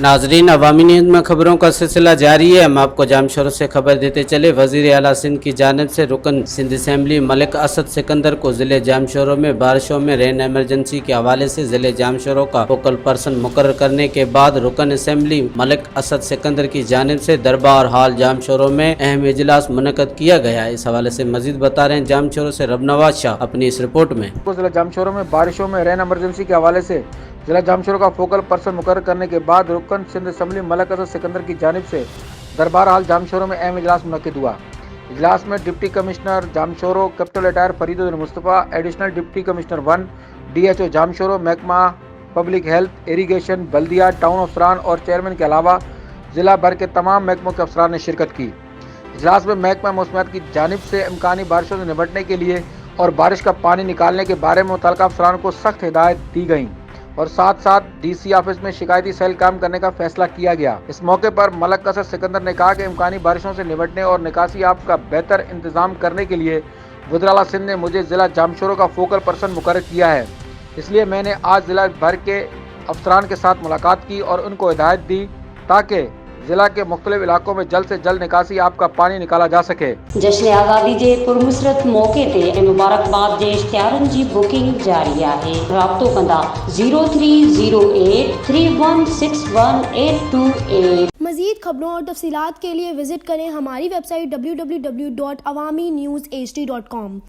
नाजरीन, अवामी न्यूज़ में खबरों का सिलसिला जारी है। हम आपको जामशोरों से खबर देते चले। वज़ीर आला सिंध की जानिब से रुकन सिंध असम्बली मलिक असद सिकंदर को ज़िले जामशोरों में बारिशों में रेन एमरजेंसी के हवाले से ज़िले जामशोरों का फोकल पर्सन मुकर्रर करने के बाद रुकन असम्बली मलिक असद सिकंदर की जानिब से दरबार हाल जामशोरों में अहम इजलास मुनक्कद किया गया है। इस हवाले से मजीद बता रहे हैं जामशोरों से रबनवाज शाह अपनी इस रिपोर्ट में। जिला जामशोरों में बारिशों में रेन एमरजेंसी के हवाले से जिला जामशोरों का फोकल पर्सन मुकर्रर करने के बाद रुकन सिंध असम्बली मलिक असद सिकंदर की जानिब से दरबार हाल जामशोरों में अहम इजलास मुनक्किद हुआ। इजलास में deputy commissioner Jamshoro capital retired Fariduddin Mustafa, additional deputy commissioner 1 DHO Jamshoro, महकमा पब्लिक हेल्थ, इरीगेशन, बल्दिया, टाउन अफसरान और चेयरमैन के अलावा ज़िला भर के तमाम महकमों के अफसरान ने शिरकत की। इजलास में महकमा मौसमियात की जानिब से इम्कानी बारिशों से निपटने के लिए और बारिश का पानी निकालने के बारे में मुतल्लिक़ा अफसरान को सख्त हिदायत दी गई और साथ साथ DC ऑफिस में शिकायती सेल काम करने का फैसला किया गया। इस मौके पर मलिक असद सिकंदर ने कहा कि इम्कानी बारिशों से निपटने और निकासी आब का बेहतर इंतजाम करने के लिए वज़ीर आला सिंध ने मुझे ज़िला जामशोरों का फोकल पर्सन मुकर्रर किया है। इसलिए मैंने आज ज़िला भर के अफसरान के साथ मुलाकात की और उनको हिदायत दी ताकि ज़िला के मुख्तलिफ इलाकों में जल्द से जल्द निकासी आब का पानी निकाला जा सके। जश्न आज़ादी जे पुरमुसरत मौके ते ऐं मुबारकबाद जे इश्तिहारनि जी बुकिंग जारी आहे। राब्तो कंदा 0308316188। मज़ीद खबरों और तफसीलात के लिए विजिट करें हमारी वेबसाइट www.awamiNewsHD.com।